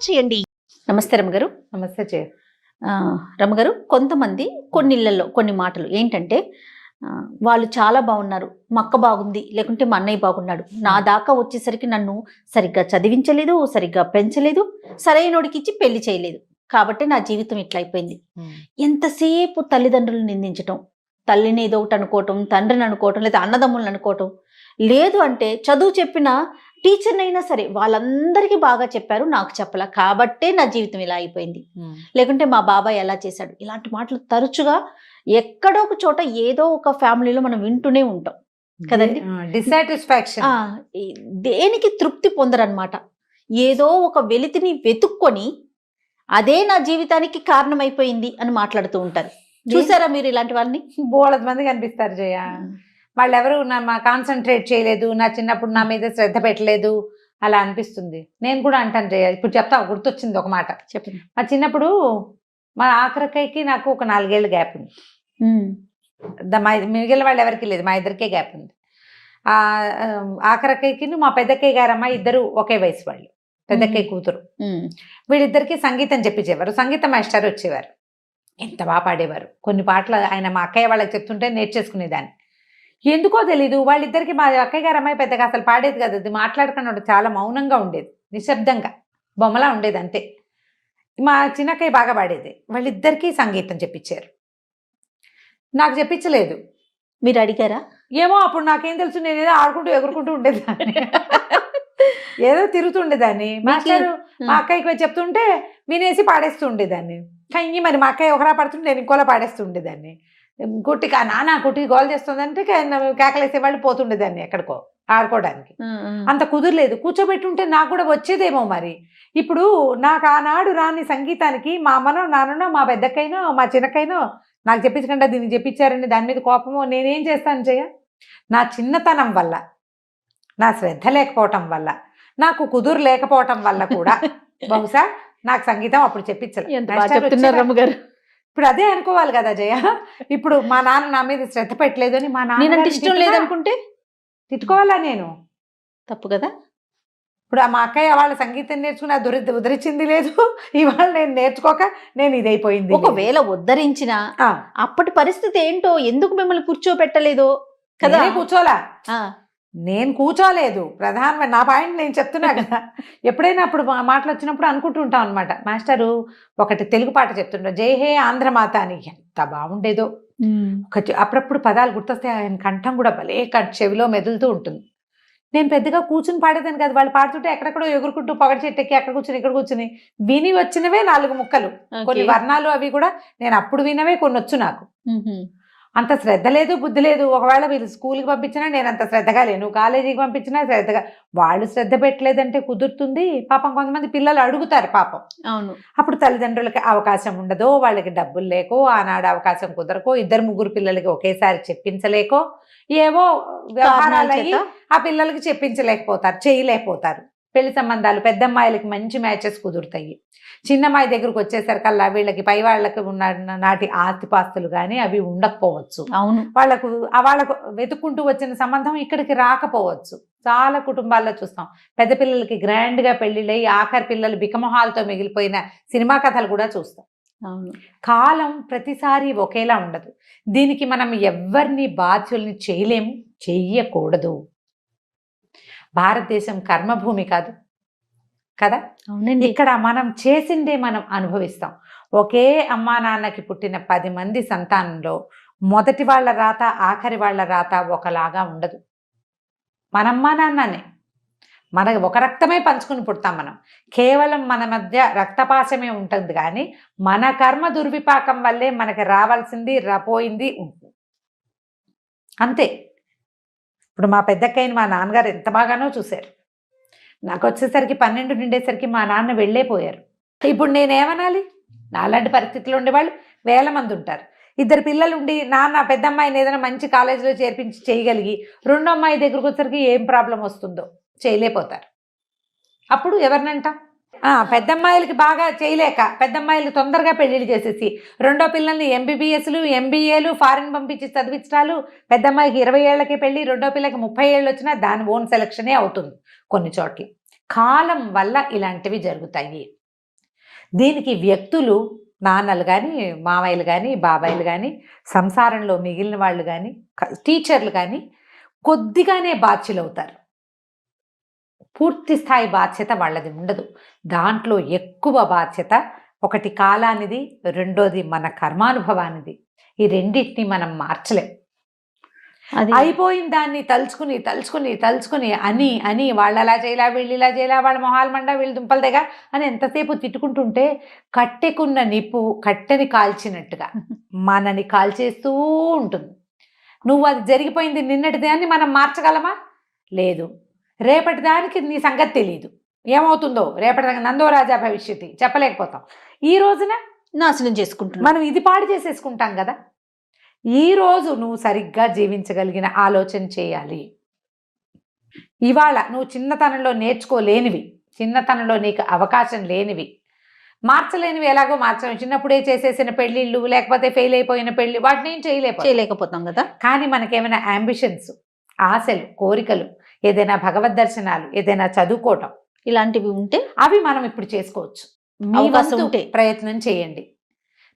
చేయండి. నమస్తే రమగారు. నమస్తే చే రమగారు, కొంతమంది కొన్ని ఇళ్లలో కొన్ని మాటలు ఏంటంటే వాళ్ళు చాలా బాగున్నారు, మా అక్క బాగుంది, లేకుంటే మా అన్నయ్య బాగున్నాడు, నా దాకా వచ్చేసరికి నన్ను సరిగ్గా చదివించలేదు, సరిగ్గా పెంచలేదు, సరైనోడికి ఇచ్చి పెళ్లి చేయలేదు, కాబట్టి నా జీవితం ఇట్లా అయిపోయింది. ఎంతసేపు తల్లిదండ్రులను నిందించటం, తల్లిని ఏదో ఒకటి అనుకోవటం, తండ్రిని అనుకోవటం, లేదా అన్నదమ్ములను అనుకోవటం, లేదు అంటే చదువు చెప్పిన టీచర్నైనా సరే వాళ్ళందరికీ బాగా చెప్పారు, నాకు చెప్పలా, కాబట్టే నా జీవితం ఇలా అయిపోయింది, లేకుంటే మా బాబాయ్ ఎలా చేశాడు, ఇలాంటి మాటలు తరచుగా ఎక్కడో ఒక చోట ఏదో ఒక ఫ్యామిలీలో మనం వింటూనే ఉంటాం కదండి. డిసాటిస్ఫాక్షన్, దేనికి తృప్తి పొందరనమాట. ఏదో ఒక వెలితిని వెతుక్కొని అదే నా జీవితానికి కారణమైపోయింది అని మాట్లాడుతూ ఉంటారు. చూసారా మీరు ఇలాంటి వాళ్ళని? బోళది మంది కనిపిస్తారు జయ. వాళ్ళు ఎవరు నా కాన్సన్ట్రేట్ చేయలేదు, నా చిన్నప్పుడు నా మీద శ్రద్ధ పెట్టలేదు అలా అనిపిస్తుంది. నేను కూడా అంటాను జయ, ఇప్పుడు చెప్తా, గుర్తొచ్చింది ఒక మాట. చెప్పండి. మా చిన్నప్పుడు మా ఆఖరికైకి నాకు ఒక 4 ఏళ్ళ గ్యాప్ ఉంది. మిగిలిన వాళ్ళు ఎవరికి లేదు, మా ఇద్దరికే గ్యాప్ ఉంది. ఆఖరికైకి మా పెద్దక్కయ్య గారమ్మ ఇద్దరు ఒకే వయసు వాళ్ళు, పెద్దక్కయ్య కూతురు. వీళ్ళిద్దరికి సంగీతం చెప్పించేవారు, సంగీత మాస్టర్ వచ్చేవారు, ఎంత బాగా పాడేవారు. కొన్ని పాటలు ఆయన మా అక్కయ్య వాళ్ళకి చెప్తుంటే నేర్చేసుకునేదాన్ని. ఎందుకో తెలీదు వాళ్ళిద్దరికి, మా అక్కయ్య గారు అమ్మాయి పెద్దగా అసలు పాడేది కదా, అది మాట్లాడుకున్నాడు, చాలా మౌనంగా ఉండేది, నిశ్శబ్దంగా బొమ్మలా ఉండేది అంతే. మా చిన్నక్కయ్య బాగా పాడేది. వాళ్ళిద్దరికీ సంగీతం చెప్పించారు, నాకు చెప్పించలేదు. మీరు అడిగారా? ఏమో అప్పుడు నాకేం తెలుసు, నేను ఏదో ఆడుకుంటూ ఎగురుకుంటూ ఉండేదాన్ని, ఏదో తిరుగుతుండేదాన్ని. మాస్టరు మా అక్కయ్యకి చెప్తుంటే వినేసి పాడేస్తూ ఉండేదాన్ని. కానీ మరి మా అక్కయ్య ఒకలా పాడుతుంటే నేను ఇంకోలా పాడేస్తూ ఉండేదాన్ని. కుట్టిగా నాన్న కుట్టి గోల్ చేస్తుందంటే కేకలేసేవాళ్ళు పోతుండేదాన్ని ఎక్కడికో ఆడుకోవడానికి. అంత కుదరలేదు. కూర్చోబెట్టుంటే నాకు కూడా వచ్చేదేమో మరి. ఇప్పుడు నాకు ఆనాడు రాని సంగీతానికి మా అమ్మనో నాన్ననో మా పెద్దకైనో మా చిన్నకైనో నాకు చెప్పించకుండా దీన్ని చెప్పించారని దాని మీద కోపమో నేనేం చేస్తాను చెయ్య. నా చిన్నతనం వల్ల, నా శ్రద్ధ లేకపోవటం వల్ల, నాకు కుదురు లేకపోవటం వల్ల కూడా బహుశా నాకు సంగీతం అప్పుడు చెప్పించలేదు. ఇప్పుడు అదే అనుకోవాలి కదా జయ. ఇప్పుడు మా నాన్న నా మీద శ్రద్ధ పెట్టలేదు అని మా నాన్న ఇష్టం లేదనుకుంటే తిట్టుకోవాలా నేను? తప్పు కదా. ఇప్పుడు మా అక్కయ్య వాళ్ళ సంగీతం నేర్చుకుని ఉద్ధరించింది లేదు, ఇవాళ నేను నేర్చుకోక నేను ఇదైపోయింది. ఒకవేళ ఉద్ధరించినా అప్పటి పరిస్థితి ఏంటో, ఎందుకు మిమ్మల్ని కూర్చోబెట్టలేదో కదా. కూర్చోలా, నేను కూర్చోలేదు. ప్రధానమైన నా పాయింట్ నేను చెప్తున్నా కదా. ఎప్పుడైనా అప్పుడు మాటలు వచ్చినప్పుడు అనుకుంటుంటాం అనమాట, మాస్టరు ఒకటి తెలుగు పాట చెప్తుంటా, జై హే ఆంధ్రమాత అని, ఎంత బాగుండేదో. అప్పుడప్పుడు పదాలు గుర్తొస్తే ఆయన కంఠం కూడా భలే చెవిలో మెదులుతూ ఉంటుంది. నేను పెద్దగా కూర్చుని పాడేదాన్ని కాదు, వాళ్ళు పాడుతుంటే ఎక్కడెక్కడో ఎగురుకుంటూ పొగడి చెట్టెక్కి అక్కడ కూర్చుని ఇక్కడ కూర్చుని విని వచ్చినవే 4 ముక్కలు, కొన్ని వర్ణాలు అవి కూడా నేను అప్పుడు వినవే కొన్ని వచ్చు నాకు. అంత శ్రద్ధ లేదు, బుద్ధి లేదు. ఒకవేళ వీళ్ళు స్కూల్కి పంపించినా నేను అంత శ్రద్ధగా లేను, కాలేజీకి పంపించినా శ్రద్ధగా, వాళ్ళు శ్రద్ధ పెట్టలేదంటే కుదురుతుంది. పాపం కొంతమంది పిల్లలు అడుగుతారు పాపం. అవును. అప్పుడు తల్లిదండ్రులకి అవకాశం ఉండదో, వాళ్ళకి డబ్బులు లేకో, ఆనాడు అవకాశం కుదరకో, 2-3 పిల్లలకి ఒకేసారి చెప్పించలేకో, ఏవో వ్యవహారాలు అయ్యి ఆ పిల్లలకి చెప్పించలేకపోతారు, చేయలేకపోతారు. పెళ్లి సంబంధాలు పెద్దమ్మాయిలకి మంచి మ్యాచెస్ కుదురుతాయి. చిన్నమ్మాయి దగ్గరకు వచ్చేసరికల్లా వీళ్ళకి పై వాళ్ళకి ఉన్న నాటి ఆస్తిపాస్తులు కానీ అవి ఉండకపోవచ్చు. అవును. వాళ్ళకు వెతుక్కుంటూ వచ్చిన సంబంధం ఇక్కడికి రాకపోవచ్చు. చాలా కుటుంబాల్లో చూస్తాం. పెద్ద పిల్లలకి గ్రాండ్గా పెళ్లిళ్ళై ఆఖరి పిల్లలు బికమొహాలతో మిగిలిపోయిన సినిమా కథలు కూడా చూస్తాం. కాలం ప్రతిసారి ఒకేలా ఉండదు. దీనికి మనం ఎవరిని బాధ్యుల్ని చేయలేము, చెయ్యకూడదు. భారతదేశం కర్మభూమి కాదు కదా. అవునండి. ఇక్కడ మనం చేసిందే మనం అనుభవిస్తాం. ఒకే అమ్మా నాన్నకి పుట్టిన 10 మంది సంతానంలో మొదటి వాళ్ళ రాత ఆఖరి వాళ్ళ రాత ఒకలాగా ఉండదు. మన అమ్మా నాన్ననే, మన ఒక రక్తమే పంచుకుని పుడతాం మనం. కేవలం మన మధ్య రక్తపాశమే ఉంటుంది, కానీ మన కర్మ దుర్విపాకం వల్లే మనకి రావాల్సింది పోయింది ఉంటుంది అంతే. ఇప్పుడు మా పెద్దక్కయ్యని మా నాన్నగారు ఎంత బాగానో చూశారు. నాకు వచ్చేసరికి 12 నిండేసరికి మా నాన్న వెళ్ళేపోయారు. ఇప్పుడు నేనేమనాలి? నాలాంటి పరిస్థితుల్లో ఉండేవాళ్ళు 1000 మంది ఉంటారు. 2 పిల్లలు ఉండి నాన్న పెద్దమ్మాయిని ఏదైనా మంచి కాలేజీలో చేర్పించి చేయగలిగి, రెండో అమ్మాయి దగ్గరకు వచ్చేసరికి ఏం ప్రాబ్లం వస్తుందో చేయలేకపోతారు. అప్పుడు ఎవరినంటాం? పెద్దమ్మాయిలకి బాగా చేయలేక పెద్దమ్మాయిలు తొందరగా పెళ్లిళ్ళు చేసేసి రెండో పిల్లల్ని MBBSలు MBAలు ఫారిన్ పంపించి చదివించడాలు. పెద్దమ్మాయికి 20 ఏళ్లకే పెళ్లి, రెండో పిల్లకి 30 ఏళ్ళు వచ్చినా దాని ఓన్ సెలక్షనే అవుతుంది కొన్ని చోట్ల. కాలం వల్ల ఇలాంటివి జరుగుతాయి. దీనికి వ్యక్తులు, నాన్నలు కానీ, మామయ్యలు కానీ, బాబాయిలు కానీ, సంసారంలో మిగిలిన వాళ్ళు కానీ, టీచర్లు కానీ కొద్దిగానే బాధ్యులవుతారు. పూర్తి స్థాయి బాధ్యత వాళ్ళది ఉండదు. దాంట్లో ఎక్కువ బాధ్యత ఒకటి కాలానిది, రెండోది మన కర్మానుభవానిది. ఈ రెండింటిని మనం మార్చలేం. అది అయిపోయిన దాన్ని తలుచుకుని తలుచుకుని తలుచుకుని అని అని వాళ్ళు అలా చేయలా, వీళ్ళు ఇలా చేయలా, వాళ్ళ మొహాలు మండ, వీళ్ళు దుంపలదేగా అని ఎంతసేపు తిట్టుకుంటుంటే కట్టెకున్న నిప్పు కట్టెని కాల్చినట్టుగా మనని కాల్చేస్తూ ఉంటుంది. నువ్వు అది జరిగిపోయింది నిన్నటి దాన్ని మనం మార్చగలమా? లేదు. రేపటి దానికి నీ సంగతి తెలియదు, ఏమవుతుందో రేపటి దానికి నందో రాజా భవిష్యత్తు చెప్పలేకపోతాం. ఈ రోజున నాశనం చేసుకుంటున్నాం, మనం ఇది పాడు చేసేసుకుంటాం కదా. ఈ రోజు నువ్వు సరిగ్గా జీవించగలిగిన ఆలోచన చేయాలి. ఇవాళ నువ్వు చిన్నతనంలో నేర్చుకోలేనివి, చిన్నతనంలో నీకు అవకాశం లేనివి, మార్చలేనివి ఎలాగో మార్చలేము. చిన్నప్పుడే చేసేసిన పెళ్ళిళ్ళు, లేకపోతే ఫెయిల్ అయిపోయిన పెళ్ళి, వాటిని ఏం చేయలేకపోతాం కదా. కానీ మనకేమైనా అంబిషన్స్, ఆశలు, కోరికలు, ఏదైనా భగవద్ దర్శనాలు, ఏదైనా చదువుకోవటం, ఇలాంటివి ఉంటే అవి మనం ఇప్పుడు చేసుకోవచ్చు. మీ అవకాశం వంతు ఉంటే ప్రయత్నం చేయండి,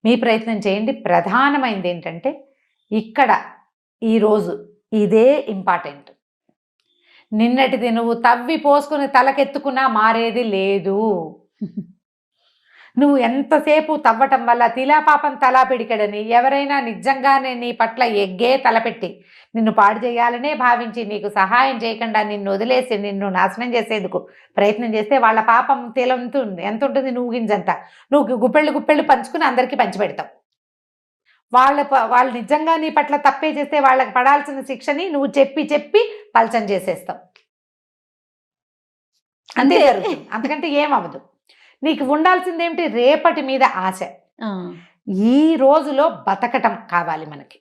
మీ ప్రయత్నం చేయండి. ప్రధానమైనది ఏంటంటే ఇక్కడ ఈరోజు ఇదే ఇంపార్టెంట్. నిన్నటిది నువ్వు తవ్వి పోసుకుని తలకెత్తుకున్నా మారేది లేదు. నువ్వు ఎంతసేపు తవ్వటం వల్ల తిలాపాపం తలా పిడికడని ఎవరైనా నిజంగానే నీ పట్ల ఎగ్గే తలపెట్టి నిన్ను పాడు చేయాలనే భావించి నీకు సహాయం చేయకుండా నిన్ను వదిలేసి నిన్ను నాశనం చేసేందుకు ప్రయత్నం చేస్తే వాళ్ళ పాపం ఎంత ఉంటుంది, నువ్వు గింజంత. నువ్వు గుప్పెళ్ళు పంచుకుని అందరికీ పంచిపెడతావు. వాళ్ళు నిజంగా నీ పట్ల తప్పే చేస్తే వాళ్ళకి పడాల్సిన శిక్షని నువ్వు చెప్పి పల్చం చేసేస్తావు. అంతే జరుగుతుంది, అంతకంటే ఏమవదు. నీకు ఉండాల్సిందేమిటి? రేపటి మీద ఆశ. ఈ రోజులో బతకటం కావాలి మనకి.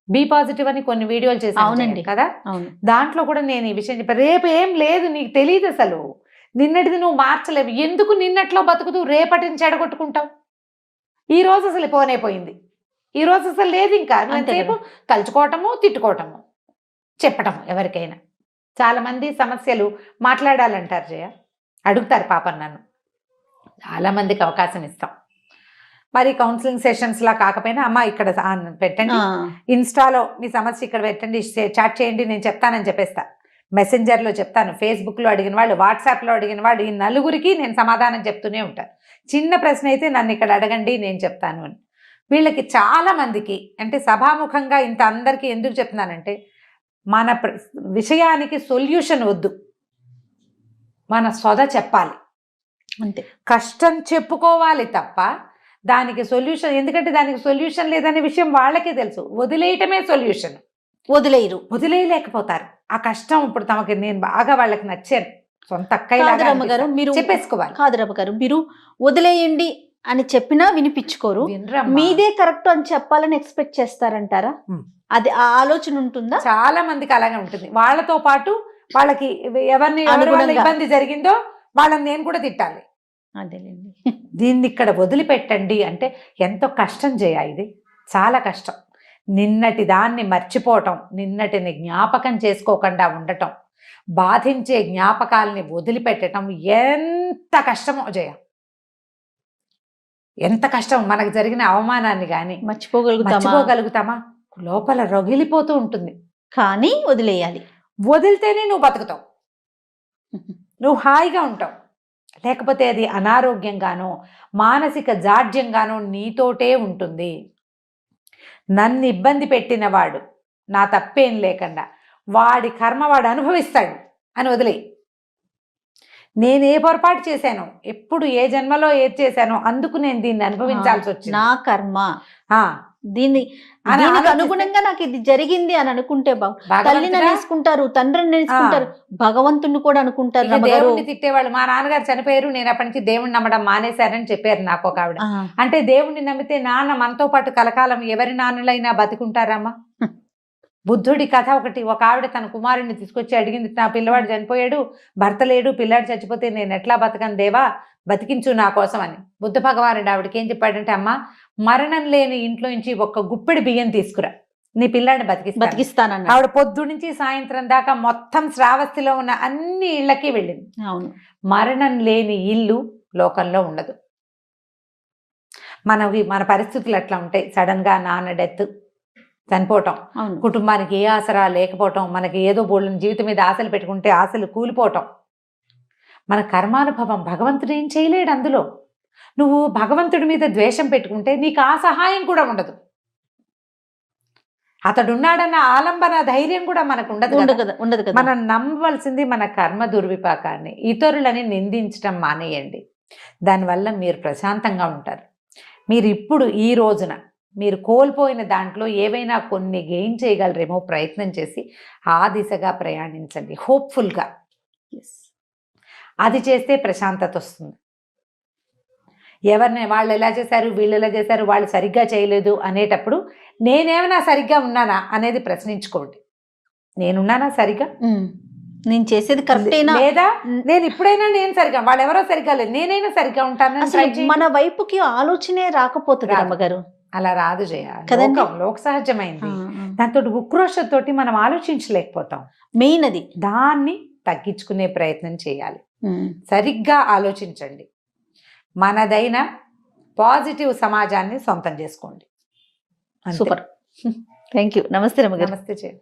బీ పాజిటివ్ అని కొన్ని వీడియోలు చేశాను కదా, దాంట్లో కూడా నేను ఈ విషయం చెప్పాను. రేపు ఏం లేదు, నీకు తెలియదు అసలు. నిన్నటిది నువ్వు మార్చలేవు. ఎందుకు నిన్నట్లో బతుకుతూ రేపటిని చెడగొట్టుకుంటావు? ఈ రోజు అసలు పోయిపోయింది, ఈ రోజు అసలు లేదు. ఇంకా అంతసేపు తలుచుకోవటము, తిట్టుకోవటము, చెప్పటము. ఎవరికైనా చాలా మంది సమస్యలు మాట్లాడాలంటారు జయ, అడుగుతారు పాపం నన్ను. చాలామందికి అవకాశం ఇస్తాం. మరి కౌన్సిలింగ్ సెషన్స్లా కాకపోయినా అమ్మ ఇక్కడ పెట్టండి, ఇన్స్టాలో మీ సమస్య ఇక్కడ పెట్టండి, చాట్ చేయండి, నేను చెప్తానని చెప్పేస్తా. మెసెంజర్లో చెప్తాను, ఫేస్బుక్లో అడిగిన వాళ్ళు, వాట్సాప్లో అడిగిన వాళ్ళు, ఈ నలుగురికి నేను సమాధానం చెప్తూనే ఉంటాను. చిన్న ప్రశ్న అయితే నన్ను ఇక్కడ అడగండి, నేను చెప్తాను అని. వీళ్ళకి చాలామందికి అంటే సభాముఖంగా ఇంత అందరికీ ఎందుకు చెప్తున్నానంటే మన విషయానికి సొల్యూషన్ వద్దు, మన సొద చెప్పాలి అంతే. కష్టం చెప్పుకోవాలి తప్ప దానికి సొల్యూషన్, ఎందుకంటే దానికి సొల్యూషన్ లేదనే విషయం వాళ్ళకే తెలుసు. వదిలేయటమే సొల్యూషన్. వదిలేయలేకపోతారు ఆ కష్టం. ఇప్పుడు తమకి నేను బాగా వాళ్ళకి నచ్చాను, సొంత అక్కయ్య గారు మీరు చెప్పేసుకోవాలి. కాదురమ్మ గారు, మీరు వదిలేయండి అని చెప్పినా వినిపించుకోరు, మీదే కరెక్ట్ అని చెప్పాలని ఎక్స్పెక్ట్ చేస్తారంటారా? అది ఆ ఆలోచన ఉంటుందా? చాలా మందికి అలాగే ఉంటుంది. వాళ్ళతో పాటు వాళ్ళకి ఎవరి వల్ల ఇబ్బంది జరిగిందో వాళ్ళని నేను కూడా తిట్టాలి. అదేలేండి. దీన్ని ఇక్కడ వదిలిపెట్టండి అంటే ఎంతో కష్టం చేయ, ఇది చాలా కష్టం. నిన్నటి దాన్ని మర్చిపోవటం, నిన్నటిని జ్ఞాపకం చేసుకోకుండా ఉండటం, బాధించే జ్ఞాపకాలని వదిలిపెట్టడం ఎంత కష్టమో జయ, ఎంత కష్టం. మనకు జరిగిన అవమానాన్ని కానీ మర్చిపోగలుగుతామా? లోపల రగిలిపోతూ ఉంటుంది. కానీ వదిలేయాలి. వదిలితేనే నువ్వు బతుకుతావు, నువ్వు హాయిగా ఉంటావు. లేకపోతే అది అనారోగ్యంగానో మానసిక జాడ్యంగానో నీతోటే ఉంటుంది. నన్ను ఇబ్బంది పెట్టిన వాడు నా తప్పేం లేకుండా వాడి కర్మ వాడు అనుభవిస్తాడు అని వదిలే. నేనే పొరపాటు చేశాను, ఎప్పుడు ఏ జన్మలో ఏది చేశానో అందుకు నేను దీన్ని అనుభవించాల్సి వచ్చింది, నా కర్మ, దీనికి అనుగుణంగా నాకు ఇది జరిగింది అని అనుకుంటే తల్లిని అనేసుకుంటారు, తండ్రిని అనేసుకుంటారు, భగవంతుని కూడా అనుకుంటారు. దేవుడిని తిట్టేవాళ్ళు. మా నాన్నగారు చనిపోయారు, నేను అప్పటి నుంచి దేవుడిని నమ్మడం మానేశారని చెప్పారు నాకు ఒక ఆవిడ. అంటే దేవుడిని నమ్మితే నాన్న మనతో పాటు కలకాలం ఎవరి నాన్నలైనా బతికుంటారమ్మా? బుద్ధుడి కథ ఒకటి. ఒక ఆవిడ తన కుమారుడిని తీసుకొచ్చి అడిగింది, నా పిల్లవాడు చనిపోయాడు, భర్త లేడు, పిల్లాడు చచ్చిపోతే నేను ఎట్లా బతకను దేవా, బతికించు నా కోసం అని. బుద్ధ భగవానుడు ఆవిడకి ఏం చెప్పాడంటే, అమ్మ మరణం లేని ఇంట్లో నుంచి ఒక గుప్పెడి బియ్యం తీసుకురా, నీ పిల్లాడిని బతికిస్తానన్న. ఆవిడ పొద్దు నుంచి సాయంత్రం దాకా మొత్తం శ్రావస్తిలో ఉన్న అన్ని ఇళ్ళకి వెళ్ళింది. అవును, మరణం లేని ఇల్లు లోకంలో ఉండదు. మన పరిస్థితులు అట్లా ఉంటాయి. సడన్గా నాన్న డెత్, చనిపోవటం, అవును. కుటుంబానికి ఏ ఆసరా లేకపోవటం, మనకి ఏదో బోళ్ళని జీవితం మీద ఆశలు పెట్టుకుంటే ఆశలు కూలిపోవటం, మన కర్మానుభవం. భగవంతుడు ఏం చేయలేడు అందులో. నువ్వు భగవంతుడి మీద ద్వేషం పెట్టుకుంటే నీకు ఆ సహాయం కూడా ఉండదు. అతడున్నాడన్న ఆలంబన ధైర్యం కూడా మనకు ఉండదు కదా. ఉండదు కదా. మనం నమ్మవలసింది మన కర్మ దుర్విపాకాన్ని. ఇతరులని నిందించడం మానేయండి. దానివల్ల మీరు ప్రశాంతంగా ఉంటారు. మీరు ఇప్పుడు ఈ రోజున మీరు కోల్పోయిన దాంట్లో ఏవైనా కొన్ని గెయిన్ చేయగలరేమో ప్రయత్నం చేసి ఆ దిశగా ప్రయాణించండి హోప్ఫుల్గా. అది చేస్తే ప్రశాంతత వస్తుంది. ఎవరిని వాళ్ళు ఎలా చేశారు, వీళ్ళు ఎలా చేశారు, వాళ్ళు సరిగ్గా చేయలేదు అనేటప్పుడు నేనేమైనా సరిగ్గా ఉన్నానా అనేది ప్రశ్నించుకోండి. నేనున్నానా సరిగ్గా? నేను చేసేది కరెక్టేనా, లేదా నేను ఇప్పుడైనా నేను సరిగ్గా, వాళ్ళు ఎవరో సరిగ్గా లేదు, నేనైనా సరిగ్గా ఉంటాను. మన వైపుకి ఆలోచనే రాకపోతుంది అమ్మగారు. అలా రాదు చేయాలి. లోక సహజమైంది. దాంతో ఉక్రోషంతో మనం ఆలోచించలేకపోతాం. మెయిన్ అది. దాన్ని తగ్గించుకునే ప్రయత్నం చేయాలి. సరిగ్గా ఆలోచించండి. మనదైన పాజిటివ్ సమాజాన్ని సొంతం చేసుకోండి. సూపర్. Thank you. నమస్తే రమగారు. నమస్తే.